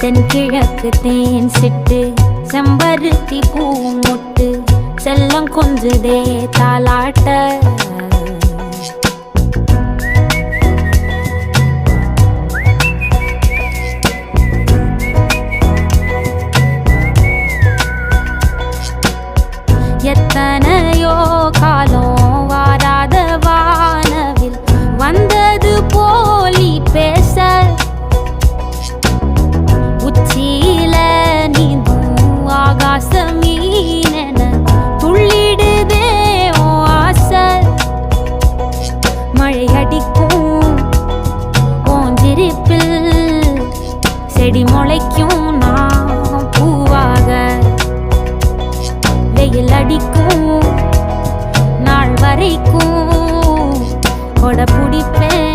தென்கிழக்கு தேன் சிட்டு செம்பருத்தி பூ முட்டு செல்லம் கொஞ்சுதே தாலாட்ட எத்தனையோ காலம் வாராத வானவில் வந்தது போலி பேச உச்சியில நீந்தும் ஆகாச மீனென துள்ளிடுதே ஓ ஆசை மழை அடிக்கும் ஓஞ்சிருப்பில் செடி முளைக்கும் நான் பூவாக வெயில் அடிக்கும் நாள் வரைக்கும் கொடை பிடிப்பேன்